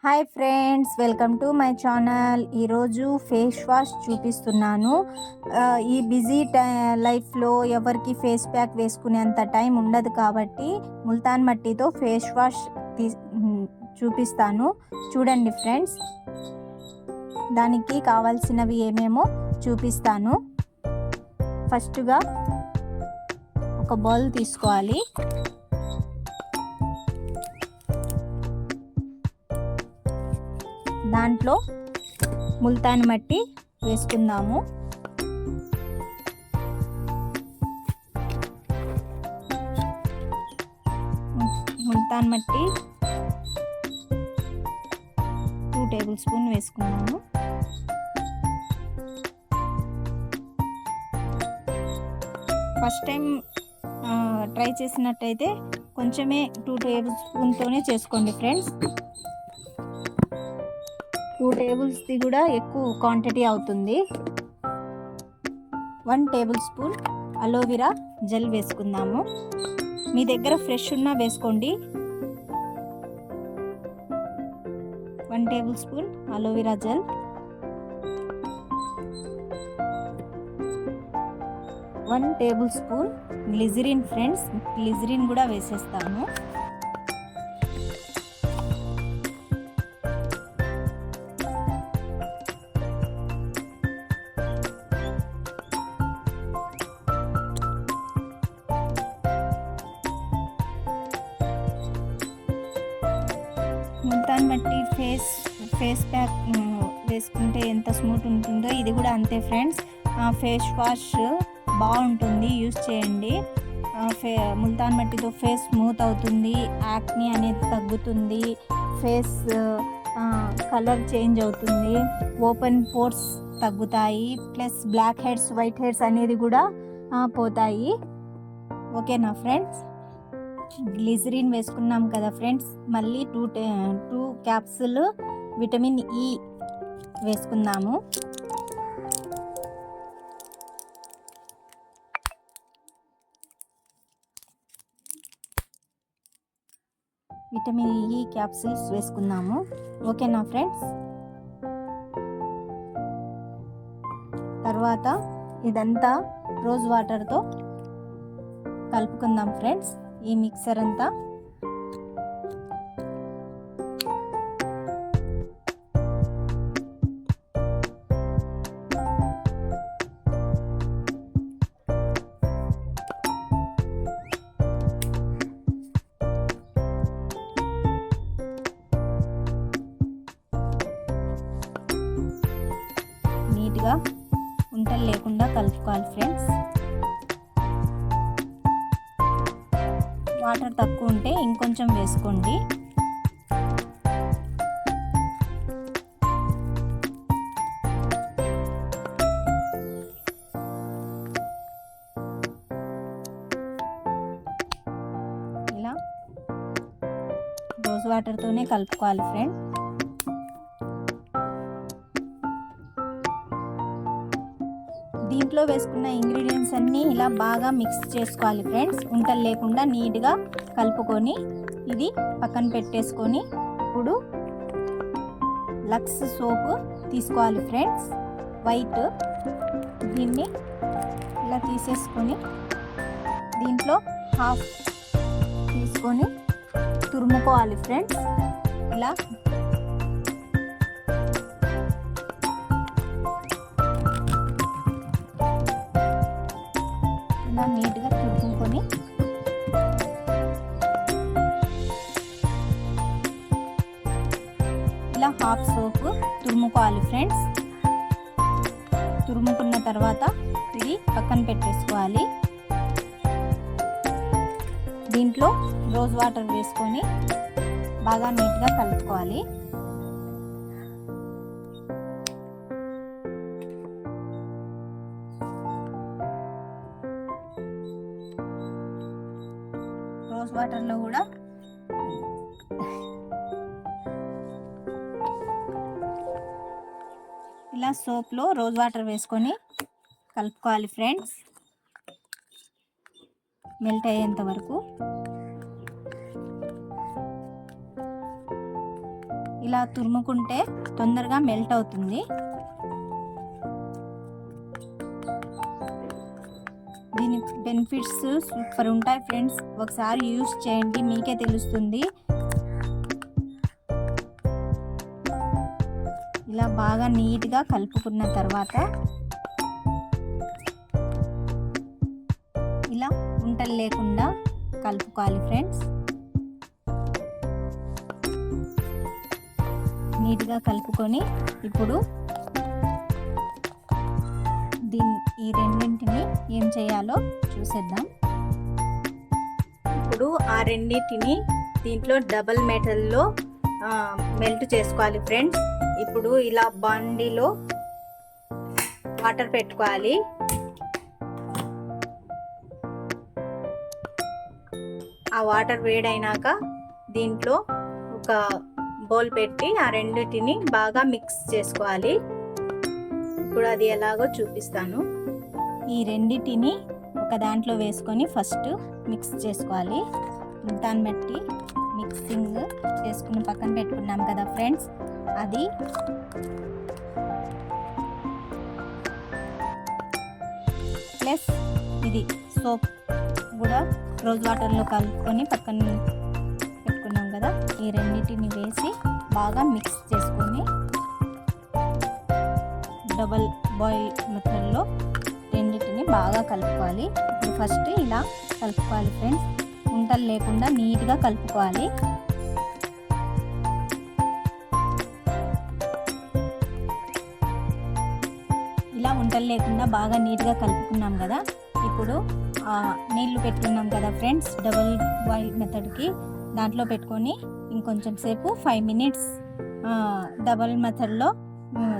Hi friends, welcome to my channel. ఈరోజు face wash చూపిస్తున్నాను. ఈ బిజీ లైఫ్లో ఎవరికి ఫేస్ ప్యాక్ వేసుకునేంత టైం ఉండదు కాబట్టి ముల్తాన్ మట్టితో ఫేస్ వాష్ చూపిస్తాను. చూడండి ఫ్రెండ్స్, దానికి కావాల్సినవి ఏమేమో చూపిస్తాను. ఫస్ట్గా ఒక బౌల్ తీసుకోవాలి. దాంట్లో ముల్తాన్ మట్టి వేసుకుందాము. ముల్తాన్ మట్టి 2 టేబుల్ స్పూన్ వేసుకున్నాము. ఫస్ట్ టైం ట్రై చేసినట్టయితే కొంచెమే 2 టేబుల్ స్పూన్తోనే చేసుకోండి ఫ్రెండ్స్. 2 టేబుల్స్ది కూడా ఎక్కువ క్వాంటిటీ అవుతుంది. 1 టేబుల్ స్పూన్ అలోవెరా జెల్ వేసుకుందాము. మీ దగ్గర ఫ్రెష్ ఉన్నా వేసుకోండి. 1 table spoon aloe vera gel, 1 table spoon glycerin friends. Glycerin కూడా వేసేస్తాను. ముల్తాన్ మట్టి ఫేస్ ప్యాక్ వేసుకుంటే ఎంత స్మూత్ ఉంటుందో ఇది కూడా అంతే ఫ్రెండ్స్. ఫేస్ వాష్ బాగుంటుంది, యూస్ చేయండి. ముల్తాన్ మట్టితో ఫేస్ స్మూత్ అవుతుంది, యాక్ని అనేది తగ్గుతుంది, ఫేస్ కలర్ చేంజ్ అవుతుంది, ఓపెన్ పోర్స్ తగ్గుతాయి, plus black heads white heads అనేది కూడా పోతాయి. ఓకేనా ఫ్రెండ్స్? గ్లిజరిన్ వేసుకున్నాం కదా ఫ్రెండ్స్. మళ్ళీ 2 క్యాప్సూల్ విటమిన్ ఈ వేసుకుందాము. విటమిన్ ఈ క్యాప్సూల్స్ వేసుకుందాము. ఓకేనా ఫ్రెండ్స్? తర్వాత ఇదంతా రోజ్ వాటర్తో కలుపుకుందాం ఫ్రెండ్స్. ఈ మిక్సర్ అంతా నీట్గా ఉంటలు లేకుండా కలుపుకోవాలి ఫ్రెండ్స్. వాటర్ తక్కువ ఉంటే ఇంకొంచెం వేసుకోండి. ఇలా రోజ్ వాటర్తోనే కలుపుకోవాలి ఫ్రెండ్స్. దీంట్లో వేసుకున్న ఇంగ్రీడియంట్స్ అన్నీ ఇలా బాగా మిక్స్ చేసుకోవాలి ఫ్రెండ్స్. ఉంటలు లేకుండా నీట్గా కలుపుకొని ఇది పక్కన పెట్టేసుకొని ఇప్పుడు లక్స్ సోప్ తీసుకోవాలి ఫ్రెండ్స్, వైట్. దీన్ని ఇలా తీసేసుకొని దీంట్లో హాఫ్ తీసుకొని తురుముకోవాలి ఫ్రెండ్స్. ఇలా నీట్గా తురుముకొని ఇలా హాఫ్ సోప్ తురుముకోవాలి ఫ్రెండ్స్. తురుముకున్న తర్వాత ఇది పక్కన పెట్టేసుకోవాలి. దీంట్లో రోజ్ వాటర్ వేసుకొని బాగా నీట్గా కలుపుకోవాలి. రోజ్ వాటర్లో కూడా ఇలా సోప్లో రోజ్ వాటర్ వేసుకొని కలుపుకోవాలి ఫ్రెండ్స్, మెల్ట్ అయ్యేంత వరకు. ఇలా తురుముకుంటే తొందరగా మెల్ట్ అవుతుంది. దీని బెనిఫిట్స్ సూపర్ ఉంటాయి ఫ్రెండ్స్, ఒకసారి యూస్ చేయండి, మీకే తెలుస్తుంది. ఇలా బాగా నీట్గా కలుపుకున్న తర్వాత ఇలా ఉంటలు లేకుండా కలుపుకోవాలి ఫ్రెండ్స్. నీట్గా కలుపుకొని ఇప్పుడు ఈ రెండింటిని ఏం చేయాలో చూసేద్దాం. ఇప్పుడు ఆ రెండింటిని దీంట్లో డబల్ మెటల్లో మెల్ట్ చేసుకోవాలి ఫ్రెండ్స్. ఇప్పుడు ఇలా బాండీలో వాటర్ పెట్టుకోవాలి. ఆ వాటర్ వేడైనాక దీంట్లో ఒక బౌల్ పెట్టి ఆ రెండింటిని బాగా మిక్స్ చేసుకోవాలి. ఇప్పుడు అది ఎలాగో చూపిస్తాను. ఈ రెండింటిని ఒక దాంట్లో వేసుకొని ఫస్ట్ మిక్స్ చేసుకోవాలి. దాన్ని బట్టి మిక్సింగ్ చేసుకుని పక్కన పెట్టుకున్నాం కదా ఫ్రెండ్స్, అది ప్లస్ ఇది సోప్ కూడా రోజ్ వాటర్లో కలుపుకొని పక్కన పెట్టుకున్నాం కదా, ఈ రెండింటిని వేసి బాగా మిక్స్ చేసుకొని డబల్ బాయిల్ మెథడ్లో రెండింటిని బాగా కలుపుకోవాలి. ఇప్పుడు ఫస్ట్ ఇలా కలుపుకోవాలి ఫ్రెండ్స్, ఉంటలు లేకుండా నీట్గా కలుపుకోవాలి. ఇలా ఉంటలు లేకుండా బాగా నీట్గా కలుపుకున్నాం కదా, ఇప్పుడు నీళ్లు పెట్టుకున్నాం కదా ఫ్రెండ్స్ డబల్ బాయిల్ మెథడ్కి, దాంట్లో పెట్టుకొని ఇంకొంచెం సేపు 5 minutes డబల్ మెథడ్లో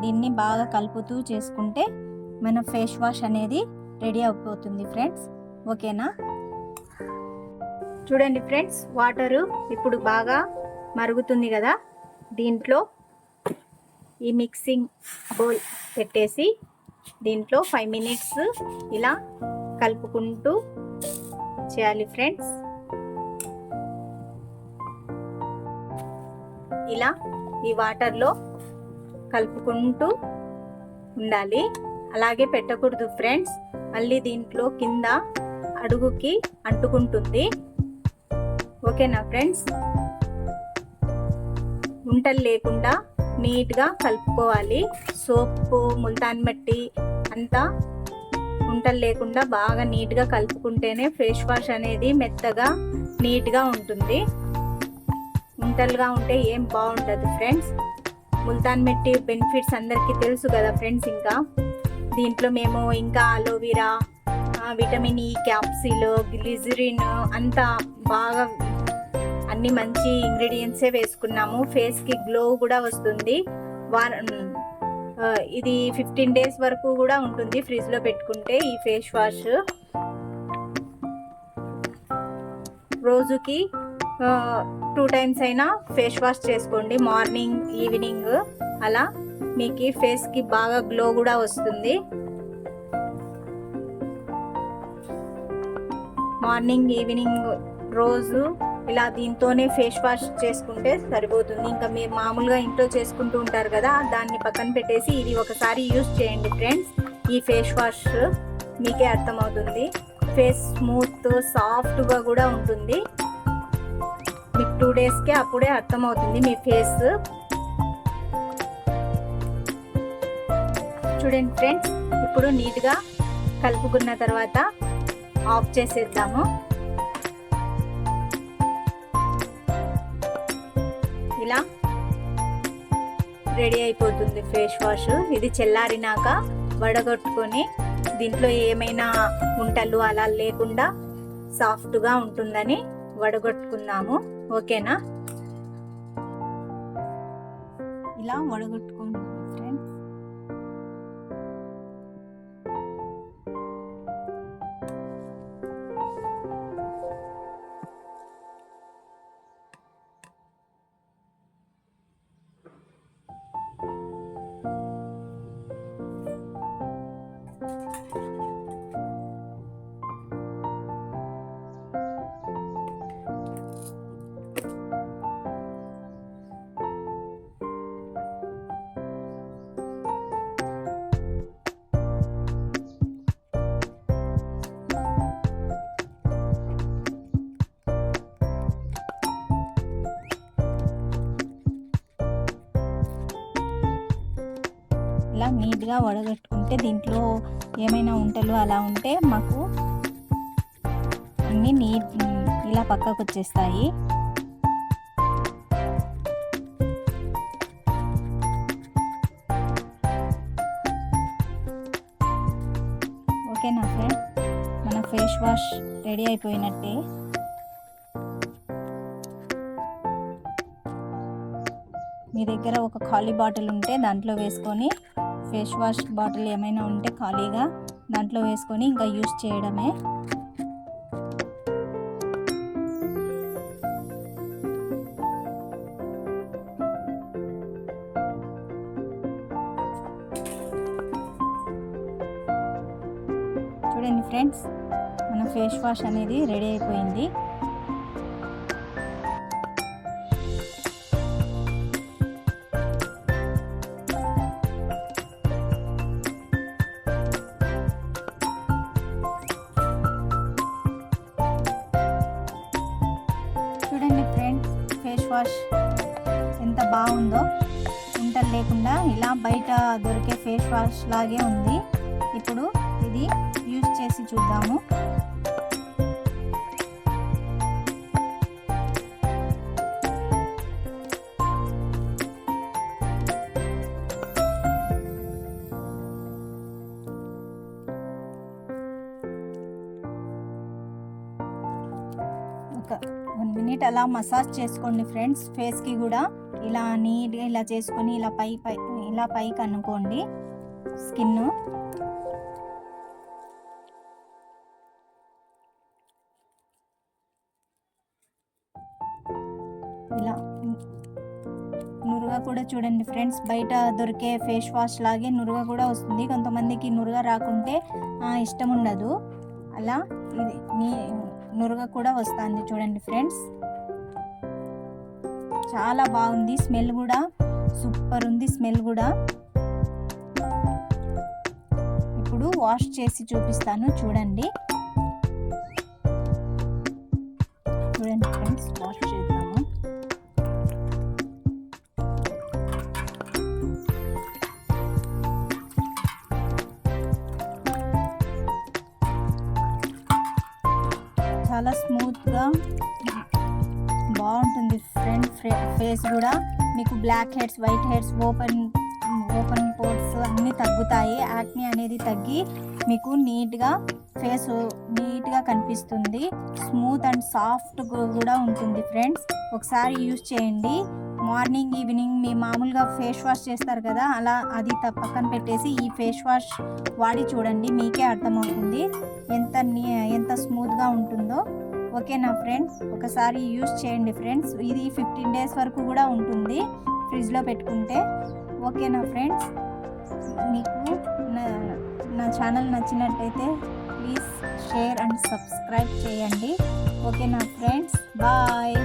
దీన్ని బాగా కలుపుతూ చేసుకుంటే మన ఫేస్ వాష్ అనేది రెడీ అయిపోతుంది ఫ్రెండ్స్. ఓకేనా? చూడండి ఫ్రెండ్స్, వాటరు ఇప్పుడు బాగా మరుగుతుంది కదా, దీంట్లో ఈ మిక్సింగ్ బౌల్ పెట్టేసి దీంట్లో 5 minutes ఇలా కలుపుకుంటూ చేయాలి ఫ్రెండ్స్. ఇలా ఈ వాటర్లో కలుపుకుంటూ ఉండాలి. అలాగే పెట్టకూడదు ఫ్రెండ్స్, మళ్ళీ దీంట్లో కింద అడుగుకి అంటుకుంటుంది. ఓకేనా ఫ్రెండ్స్? ఉంటలు లేకుండా నీట్గా కలుపుకోవాలి. సోపు, ముల్తాన్ మట్టి అంతా ఉంటలు లేకుండా బాగా నీట్గా కలుపుకుంటేనే ఫేస్ వాష్ అనేది మెత్తగా నీట్గా ఉంటుంది. ఉంటలుగా ఉంటే ఏం బాగుండదు ఫ్రెండ్స్. ముల్తాన్ మట్టి బెనిఫిట్స్ అందరికీ తెలుసు కదా ఫ్రెండ్స్. ఇంకా దీంట్లో మేము ఇంకా aloe vera, vitamin E capsule, glycerin అంతా బాగా అన్ని మంచి ఇంగ్రీడియంట్సే వేసుకున్నాము. ఫేస్కి గ్లో కూడా వస్తుంది. ఇది 15 days వరకు కూడా ఉంటుంది ఫ్రిడ్జ్లో పెట్టుకుంటే ఈ ఫేస్ వాష్. రోజుకి 2 times అయినా ఫేస్ వాష్ చేసుకోండి, మార్నింగ్ ఈవినింగ్. అలా మీకు ఫేస్కి బాగా గ్లో కూడా వస్తుంది. మార్నింగ్ ఈవినింగ్ రోజు ఇలా దీంతోనే ఫేస్ వాష్ చేసుకుంటే సరిపోతుంది. ఇంకా మీరు మామూలుగా ఇంట్లో చేసుకుంటూ ఉంటారు కదా, దాన్ని పక్కన పెట్టేసి ఇది ఒకసారి యూస్ చేయండి ఫ్రెండ్స్. ఈ ఫేస్ వాష్ మీకే అర్థమవుతుంది. ఫేస్ స్మూత్ సాఫ్ట్గా కూడా ఉంటుంది. మీకు 2 daysకే అప్పుడే అర్థమవుతుంది మీ ఫేస్. చూడండి ఫ్రెండ్స్, ఇప్పుడు నీట్గా కలుపుకున్న తర్వాత ఆఫ్ చేసేద్దాము. ఇలా రెడీ అయిపోతుంది ఫేస్ వాష్. ఇది చల్లారినాక వడగొట్టుకొని దీంట్లో ఏమైనా ఉంటలు అలా లేకుండా సాఫ్ట్గా ఉంటుందని వడగొట్టుకుందాము. ఓకేనా? ఇలా వడగొట్టుకుందాం ఫ్రెండ్స్. ఇలా నీట్గా వడగట్టుకుంటే దీంట్లో ఏమైనా ఉంటలు అలా ఉంటే మాకు అన్నీ ఇలా పక్కకు వచ్చేస్తాయి. ఓకేనా ఫ్రెండ్, మన ఫేస్ వాష్ రెడీ అయిపోయినట్టే. మీ దగ్గర ఒక ఖాళీ బాటిల్ ఉంటే దాంట్లో వేసుకొని, ఫేస్ వాష్ బాటిల్ ఏమైనా ఉంటే ఖాళీగా దాంట్లో వేసుకొని ఇంకా యూస్ చేయడమే. చూడండి ఫ్రెండ్స్, మన ఫేస్ వాష్ అనేది రెడీ అయిపోయింది. చూడండి ఫ్రెండ్స్, ఫేస్ వాష్ ఎంత బాగుందో, ఉంటలు లేకుండా ఇలా బయట దొరికే ఫేస్ వాష్ లాగే ఉంది. ఇప్పుడు ఇది యూజ్ చేసి చూద్దాము. ఒక 1 మినిట్ అలా మసాజ్ చేసుకోండి ఫ్రెండ్స్. ఫేస్కి కూడా ఇలా నీట్గా ఇలా చేసుకొని ఇలా పైకి అనుకోండి స్కిన్. ఇలా నురుగా కూడా చూడండి ఫ్రెండ్స్, బయట దొరికే ఫేస్ వాష్ లాగే నురుగా కూడా వస్తుంది. కొంతమందికి నురుగా రాకుంటే ఇష్టం ఉండదు, అలా ఇది నురుగా కూడా వస్తుంది. చూడండి ఫ్రెండ్స్, చాలా బాగుంది. స్మెల్ కూడా సూపర్ ఉంది, స్మెల్ కూడా. ఇప్పుడు వాష్ చేసి చూపిస్తాను, చూడండి. చూడండి ఫ్రెండ్స్, వాష్ చేద్దాము. చాలా స్మూత్గా బాగుంటుంది ఫ్రెండ్. ఫేస్ కూడా మీకు black heads, white heads, open pores అన్నీ తగ్గుతాయి. యాక్ని అనేది తగ్గి మీకు ఫేస్ నీట్గా కనిపిస్తుంది. స్మూత్ అండ్ సాఫ్ట్ కూడా ఉంటుంది ఫ్రెండ్స్. ఒకసారి యూజ్ చేయండి. మార్నింగ్ ఈవినింగ్ మీ మామూలుగా ఫేస్ వాష్ చేస్తారు కదా, అలా అది పక్కన పెట్టేసి ఈ ఫేస్ వాష్ వాడి చూడండి, మీకే అర్థమవుతుంది ఎంత స్మూత్గా ఉంటుందో. ఓకేనా ఫ్రెండ్స్, ఒకసారి యూజ్ చేయండి ఫ్రెండ్స్. ఇది 15 డేస్ వరకు కూడా ఉంటుంది ఫ్రిడ్జ్లో పెట్టుకుంటే. ఓకేనా ఫ్రెండ్స్, మీకు నా ఛానల్ నచ్చినట్టయితే ప్లీజ్ షేర్ అండ్ సబ్స్క్రైబ్ చేయండి. ఓకేనా ఫ్రెండ్స్, బాయ్.